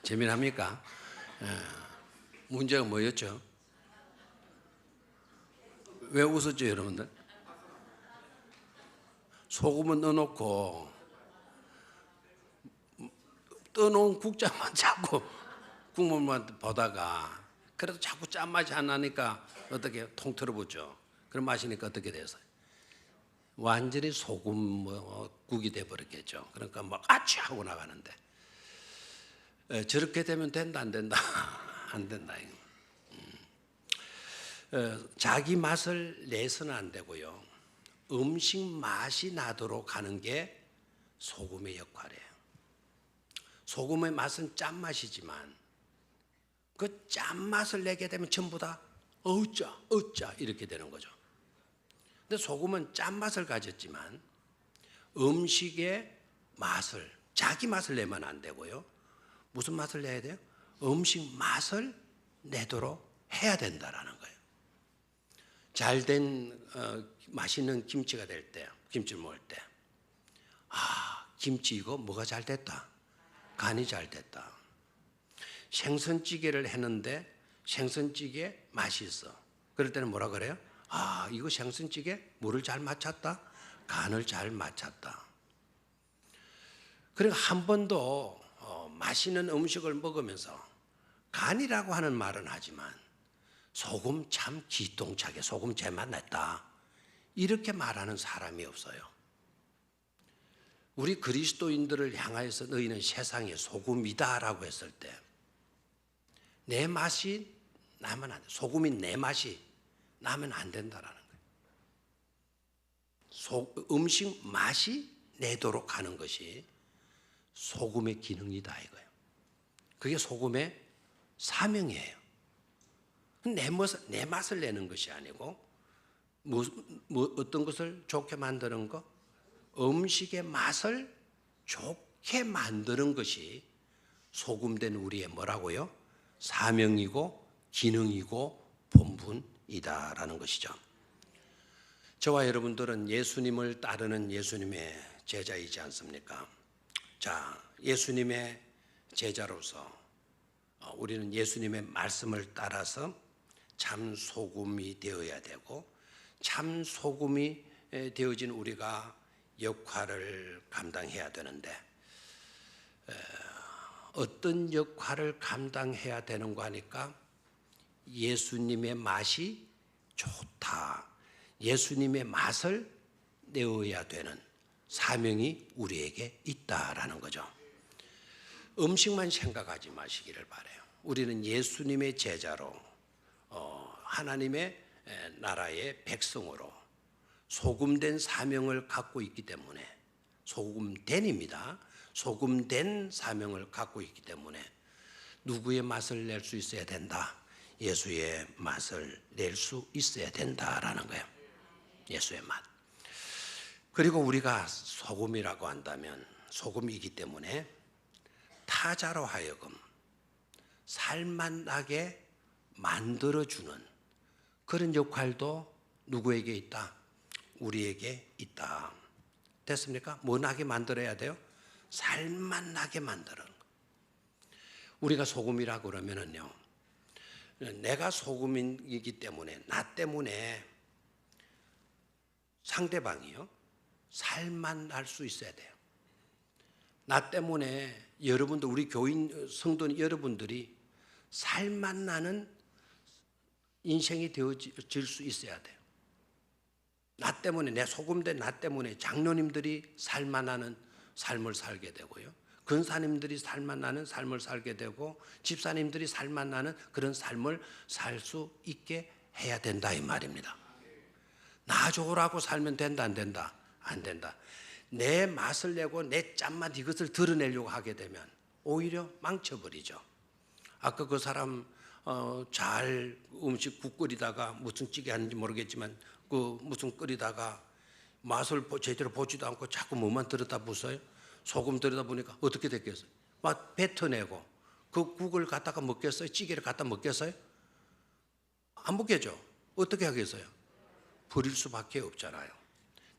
재미납니까? 문제가 뭐였죠? 왜 웃었죠, 여러분들? 소금은 넣어놓고 떠놓은 국자만 자꾸 국물만 보다가 그래도 자꾸 짠맛이 안 나니까 어떻게 통틀어 보죠. 그럼 마시니까 어떻게 됐어요? 완전히 소금 국이 돼버렸겠죠. 그러니까 막 아치 하고 나가는데 저렇게 되면 된다 안 된다? 안 된다. 자기 맛을 내서는 안 되고요. 음식 맛이 나도록 하는 게 소금의 역할이에요. 소금의 맛은 짠맛이지만 그 짠맛을 내게 되면 전부 다 어짜 이렇게 되는 거죠. 근데 소금은 짠맛을 가졌지만 음식의 맛을, 자기 맛을 내면 안 되고요. 무슨 맛을 내야 돼요? 음식 맛을 내도록 해야 된다라는 거예요. 잘된 맛있는 김치가 될 때, 김치를 먹을 때, 김치 이거 뭐가 잘 됐다? 간이 잘 됐다. 생선찌개를 했는데 생선찌개 맛이 있어. 그럴 때는 뭐라 그래요? 이거 생선찌개 물을 잘 맞췄다? 간을 잘 맞췄다. 그리고 한 번도 맛있는 음식을 먹으면서 간이라고 하는 말은 하지만 소금 참 기똥차게 소금 제맛 냈다. 이렇게 말하는 사람이 없어요. 우리 그리스도인들을 향하여서 너희는 세상의 소금이다라고 했을 때 내 맛이 나면 안 돼. 소금이 내 맛이 나면 안 된다라는 거예요. 음식 맛이 내도록 하는 것이 소금의 기능이다 이거예요. 그게 소금의 사명이에요. 내 맛을 내는 것이 아니고 어떤 것을 좋게 만드는 것? 음식의 맛을 좋게 만드는 것이 소금된 우리의 뭐라고요? 사명이고 기능이고 본분이다라는 것이죠. 저와 여러분들은 예수님을 따르는 예수님의 제자이지 않습니까? 자, 예수님의 제자로서 우리는 예수님의 말씀을 따라서 참 소금이 되어야 되고 참 소금이 되어진 우리가 역할을 감당해야 되는데 어떤 역할을 감당해야 되는가 하니까 예수님의 맛이 좋다. 예수님의 맛을 내어야 되는 사명이 우리에게 있다라는 거죠. 음식만 생각하지 마시기를 바라요. 우리는 예수님의 제자로 하나님의 나라의 백성으로 소금된 사명을 갖고 있기 때문에 소금된입니다. 소금된 사명을 갖고 있기 때문에 누구의 맛을 낼 수 있어야 된다. 예수의 맛을 낼 수 있어야 된다라는 거예요. 예수의 맛. 그리고 우리가 소금이라고 한다면 소금이기 때문에 타자로 하여금 살맛 나게 만들어주는 그런 역할도 누구에게 있다? 우리에게 있다. 됐습니까? 뭐 나게 만들어야 돼요? 살맛 나게 만드는 거. 우리가 소금이라고 그러면은요, 내가 소금이기 때문에 나 때문에 상대방이요 살맛 날 수 있어야 돼요. 나 때문에 여러분들 우리 교인 성도 여러분들이 살맛 나는 인생이 되어질 수 있어야 돼요. 나 때문에 내 소금된 나 때문에 장로님들이 살맛 나는 삶을 살게 되고요. 근사님들이 살맛 나는 삶을 살게 되고 집사님들이 살맛 나는 그런 삶을 살 수 있게 해야 된다 이 말입니다. 나 좋으라고 살면 된다 안 된다? 안 된다. 내 맛을 내고 내 짠맛 이것을 드러내려고 하게 되면 오히려 망쳐버리죠. 아까 그 사람 잘 음식 국 끓이다가 무슨 찌개 하는지 모르겠지만 그 무슨 끓이다가 맛을 제대로 보지도 않고 자꾸 뭐만 들여다보세요. 소금 들여다보니까 어떻게 됐겠어요? 막 뱉어내고 그 국을 갖다가 먹겠어요? 찌개를 갖다 먹겠어요? 안 먹겠죠? 어떻게 하겠어요? 버릴 수밖에 없잖아요.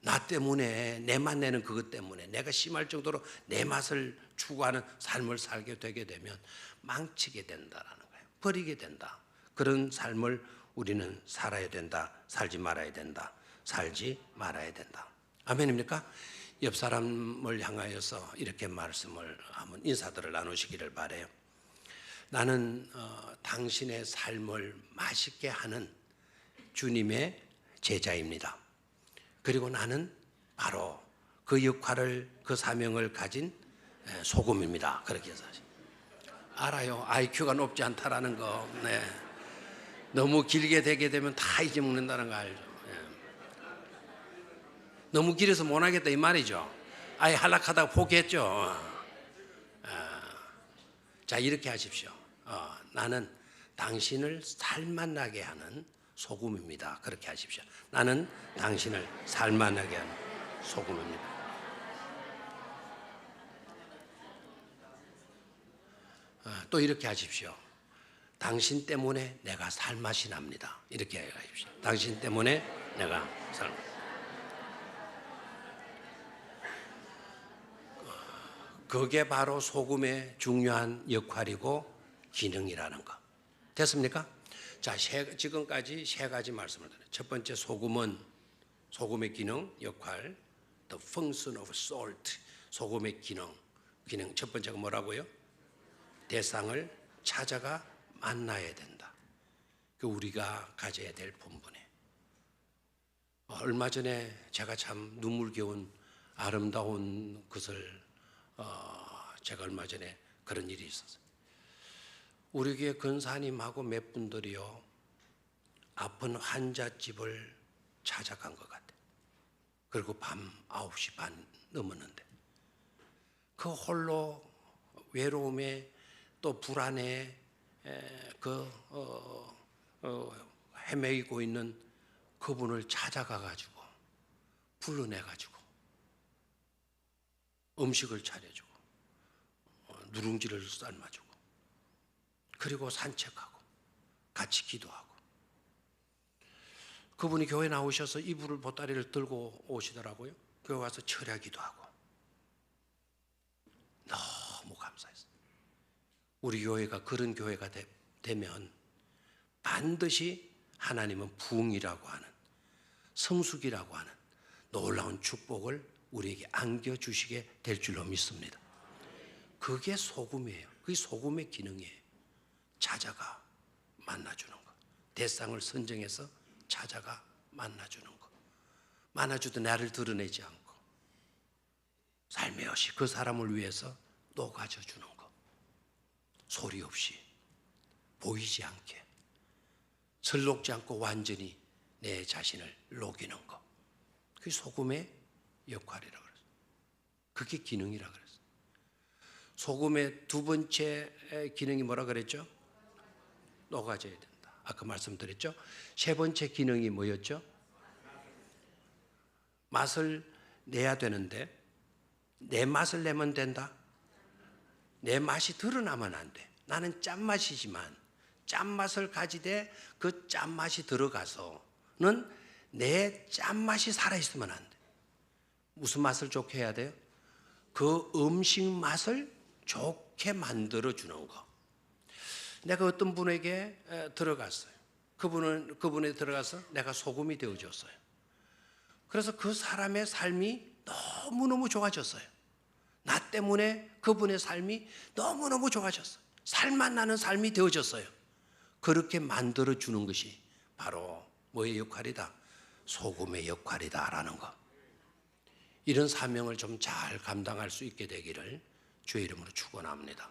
나 때문에 내 맛 내는 그것 때문에 내가 심할 정도로 내 맛을 추구하는 삶을 살게 되게 되면 망치게 된다라는 거예요. 버리게 된다. 그런 삶을 우리는 살아야 된다. 살지 말아야 된다. 살지 말아야 된다. 아멘입니까? 옆 사람을 향하여서 이렇게 말씀을 한번 인사들을 나누시기를 바라요. 나는 당신의 삶을 맛있게 하는 주님의 제자입니다. 그리고 나는 바로 그 역할을, 그 사명을 가진 소금입니다. 그렇게 해서 알아요. IQ가 높지 않다라는 거. 네. 너무 길게 되게 되면 다 잊어먹는다는 거 알죠. 네. 너무 길어서 못하겠다 이 말이죠. 아예 할락하다가 포기했죠. 자, 이렇게 하십시오. 나는 당신을 살맛나게 하는 소금입니다. 그렇게 하십시오. 나는 당신을 살맛나게 하는 소금입니다. 또 이렇게 하십시오. 당신 때문에 내가 살맛이 납니다. 이렇게 하십시오. 당신 때문에 내가 살맛. 그게 바로 소금의 중요한 역할이고 기능이라는 거. 됐습니까? 자, 지금까지 세 가지 말씀을 드려요. 첫 번째, 소금의 기능, 역할. The function of salt. 소금의 기능. 첫 번째가 뭐라고요? 대상을 찾아가 만나야 된다. 그 우리가 가져야 될 본분에. 얼마 전에 제가 참 눈물겨운 아름다운 것을 제가 얼마 전에 그런 일이 있었어요. 우리 교회 근사님하고 몇 분들이요, 아픈 환자집을 찾아간 것 같아요. 그리고 밤 9시 반 넘었는데 그 홀로 외로움에 또 불안에 헤매이고 있는 그분을 찾아가가지고 불러내가지고 음식을 차려주고 누룽지를 삶아주고 그리고 산책하고 같이 기도하고, 그분이 교회 나오셔서 이불을 보따리를 들고 오시더라고요. 교회 와서 철야기도 하고 너무 감사했어요. 우리 교회가 그런 교회가 되면 반드시 하나님은 부흥이라고 하는, 성숙이라고 하는 놀라운 축복을 우리에게 안겨주시게 될 줄로 믿습니다. 그게 소금이에요. 그게 소금의 기능이에요. 찾아가 만나주는 거. 대상을 선정해서 찾아가 만나주는 거. 만나주도 나를 드러내지 않고 살며시 그 사람을 위해서 녹아져 주는 거. 소리 없이, 보이지 않게, 설록지 않고 완전히 내 자신을 녹이는 거. 그게 소금의 역할이라고 그랬어요. 그게 기능이라고 그랬어요. 소금의 두 번째 기능이 뭐라 그랬죠? 녹아져야 된다. 아까 말씀드렸죠? 세 번째 기능이 뭐였죠? 맛을 내야 되는데 내 맛을 내면 된다? 내 맛이 드러나면 안 돼. 나는 짠맛이지만 짠맛을 가지되 그 짠맛이 들어가서는 내 짠맛이 살아있으면 안 돼. 무슨 맛을 좋게 해야 돼요? 그 음식 맛을 좋게 만들어주는 거. 내가 어떤 분에게 들어갔어요. 그분에 들어가서 내가 소금이 되어줬어요. 그래서 그 사람의 삶이 너무너무 좋아졌어요. 나 때문에 그분의 삶이 너무너무 좋아졌어요. 살맛 나는 삶이 되어졌어요. 그렇게 만들어주는 것이 바로 뭐의 역할이다? 소금의 역할이다라는 거. 이런 사명을 좀 잘 감당할 수 있게 되기를 주의 이름으로 축원합니다.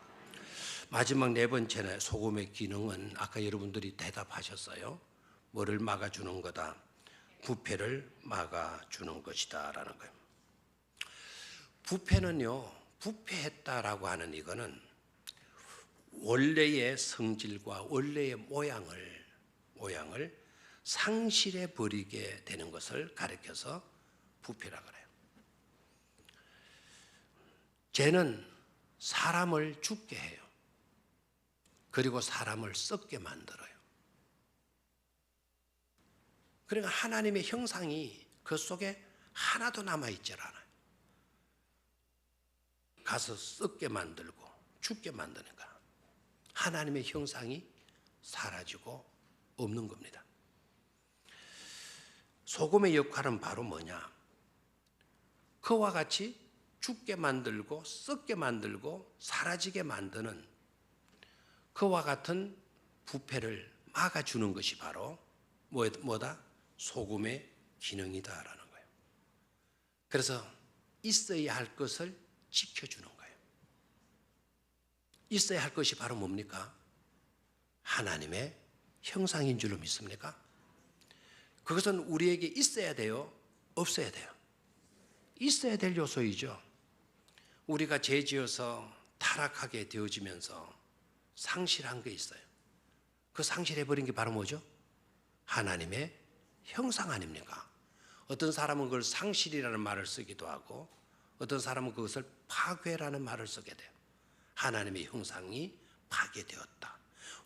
마지막 네 번째는 소금의 기능은 아까 여러분들이 대답하셨어요. 뭐를 막아주는 거다? 부패를 막아주는 것이다 라는 거예요. 부패는요, 부패했다라고 하는 이거는 원래의 성질과 원래의 모양을 상실해 버리게 되는 것을 가리켜서 부패라 그래요. 죄는 사람을 죽게 해요. 그리고 사람을 썩게 만들어요. 그러니까 하나님의 형상이 그 속에 하나도 남아있질 않아요. 가서 썩게 만들고 죽게 만드니까 하나님의 형상이 사라지고 없는 겁니다. 소금의 역할은 바로 뭐냐? 그와 같이 죽게 만들고 썩게 만들고 사라지게 만드는 그와 같은 부패를 막아주는 것이 바로 뭐다? 소금의 기능이다라는 거예요. 그래서 있어야 할 것을 지켜주는 거예요. 있어야 할 것이 바로 뭡니까? 하나님의 형상인 줄로 믿습니까? 그것은 우리에게 있어야 돼요? 없어야 돼요? 있어야 될 요소이죠. 우리가 죄 지어서 타락하게 되어지면서 상실한 게 있어요. 그 상실해버린 게 바로 뭐죠? 하나님의 형상 아닙니까? 어떤 사람은 그걸 상실이라는 말을 쓰기도 하고 어떤 사람은 그것을 파괴라는 말을 쓰게 돼요. 하나님의 형상이 파괴되었다.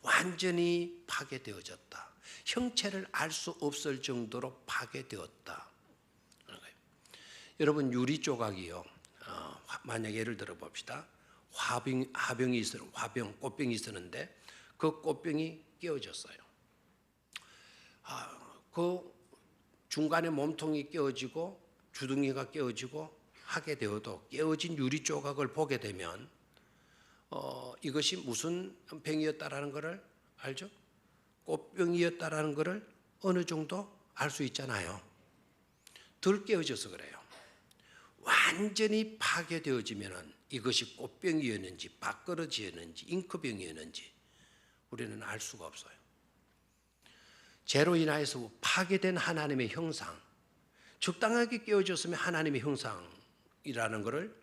완전히 파괴되어졌다. 형체를 알 수 없을 정도로 파괴되었다. 여러분 유리 조각이요. 만약 예를 들어 봅시다. 꽃병이 있었는데 그 꽃병이 깨어졌어요. 그 중간에 몸통이 깨어지고 주둥이가 깨어지고 하게 되어도 깨어진 유리 조각을 보게 되면 이것이 무슨 병이었다라는 것을 알죠? 꽃병이었다라는 것을 어느 정도 알 수 있잖아요. 덜 깨어져서 그래요. 완전히 파괴되어지면 이것이 꽃병이었는지 밥그릇이었는지 잉크병이었는지 우리는 알 수가 없어요. 죄로 인하여서 파괴된 하나님의 형상, 적당하게 깨어졌으면 하나님의 형상이라는 것을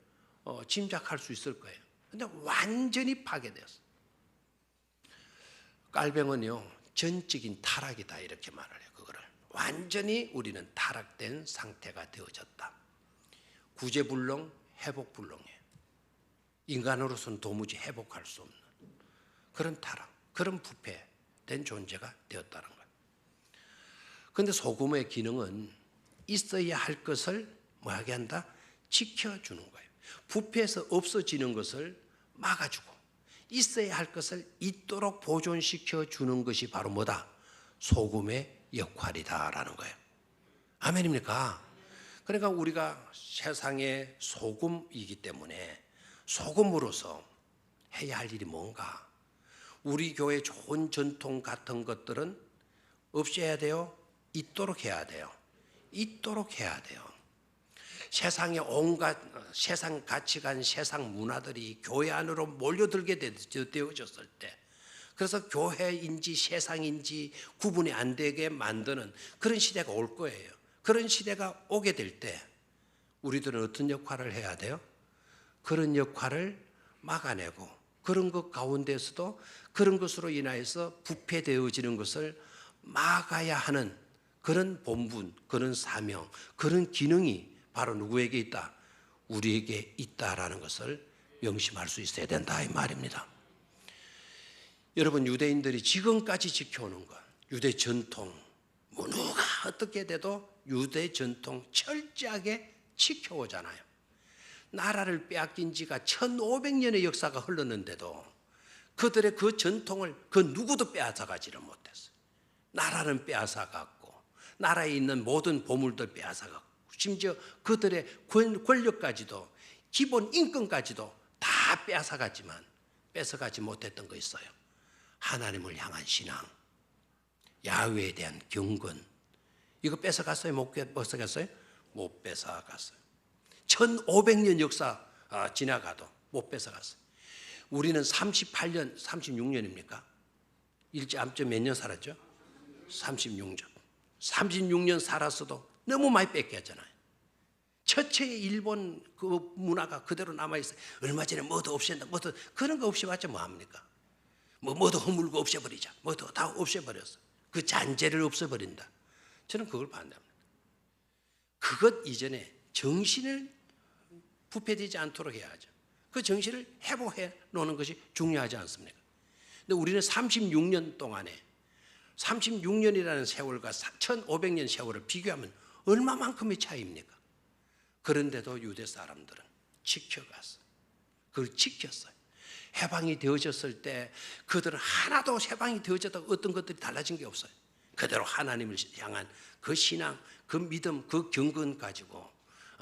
짐작할 수 있을 거예요. 그런데 완전히 파괴되었어요. 깔병은요 전적인 타락이다 이렇게 말을 해요. 그거를 완전히 우리는 타락된 상태가 되어졌다. 구제불능, 회복불능이에요. 인간으로서는 도무지 회복할 수 없는 그런 타락, 그런 부패된 존재가 되었다는 거예요. 그런데 소금의 기능은 있어야 할 것을 뭐하게 한다? 지켜주는 거예요. 부패해서 없어지는 것을 막아주고 있어야 할 것을 있도록 보존시켜 주는 것이 바로 뭐다? 소금의 역할이다라는 거예요. 아멘입니까? 그러니까 우리가 세상의 소금이기 때문에 소금으로서 해야 할 일이 뭔가? 우리 교회 좋은 전통 같은 것들은 없애야 돼요? 있도록 해야 돼요? 있도록 해야 돼요. 세상의 온갖 세상 가치관, 세상 문화들이 교회 안으로 몰려들게 되어졌을 때 그래서 교회인지 세상인지 구분이 안 되게 만드는 그런 시대가 올 거예요. 그런 시대가 오게 될 때 우리들은 어떤 역할을 해야 돼요? 그런 역할을 막아내고 그런 것 가운데서도 그런 것으로 인하여서 부패되어지는 것을 막아야 하는 그런 본분, 그런 사명, 그런 기능이 바로 누구에게 있다? 우리에게 있다라는 것을 명심할 수 있어야 된다 이 말입니다. 여러분 유대인들이 지금까지 지켜오는 것, 유대 전통, 누가 어떻게 돼도 유대 전통 철저하게 지켜오잖아요. 나라를 빼앗긴 지가 1500년의 역사가 흘렀는데도 그들의 그 전통을 그 누구도 빼앗아가지를 못했어요. 나라는 빼앗아갔고 나라에 있는 모든 보물들 빼앗아갔고 심지어 그들의 권력까지도 기본 인권까지도 다 빼앗아갔지만 뺏어가지 못했던 거 있어요. 하나님을 향한 신앙, 야훼에 대한 경건, 이거 뺏어갔어요? 못 뺏어갔어요? 못 뺏어갔어요. 1500년 역사 지나가도 못 뺏어갔어요. 우리는 38년, 36년입니까? 일제암점 몇 년 살았죠? 36년. 36년 살았어도 너무 많이 뺏겼잖아요. 처체의 일본 그 문화가 그대로 남아있어요. 얼마 전에 뭐도 없앤다, 뭐도 그런 거 없애봤자 뭐합니까? 뭐도 허물고 없애버리자. 뭐도 다 없애버렸어. 그 잔재를 없애버린다. 저는 그걸 반대합니다. 그것 이전에 정신을 부패되지 않도록 해야죠. 그 정신을 회복해 놓는 것이 중요하지 않습니까? 근데 우리는 36년 동안에 36년이라는 세월과 1500년 세월을 비교하면 얼마만큼의 차이입니까? 그런데도 유대 사람들은 지켜갔어요. 그걸 지켰어요. 해방이 되어졌을 때 그들은 하나도 해방이 되어졌다고 어떤 것들이 달라진 게 없어요. 그대로 하나님을 향한 그 신앙, 그 믿음, 그 경건 가지고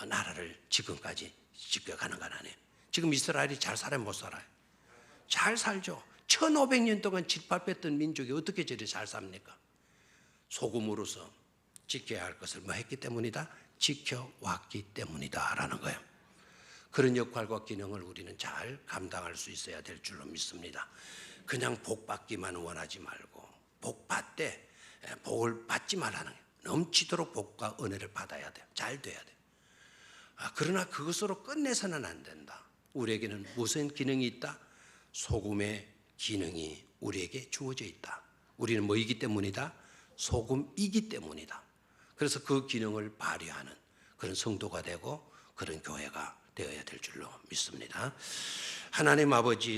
나라를 지금까지 지켜가는 건 아니에요. 지금 이스라엘이 잘 살아요, 못 살아요? 잘 살죠. 1500년 동안 짓밟혔던 민족이 어떻게 저리 잘 삽니까? 소금으로서 지켜야 할 것을 뭐 했기 때문이다? 지켜왔기 때문이다라는 거예요. 그런 역할과 기능을 우리는 잘 감당할 수 있어야 될 줄로 믿습니다. 그냥 복 받기만 원하지 말고 복 받되 복을 받지 말라는 거예요. 넘치도록 복과 은혜를 받아야 돼요. 잘 돼야 돼요. 그러나 그것으로 끝내서는 안 된다. 우리에게는 무슨 기능이 있다? 소금의 기능이 우리에게 주어져 있다. 우리는 뭐이기 때문이다? 소금이기 때문이다. 그래서 그 기능을 발휘하는 그런 성도가 되고 그런 교회가 되어야 될 줄로 믿습니다. 하나님 아버지,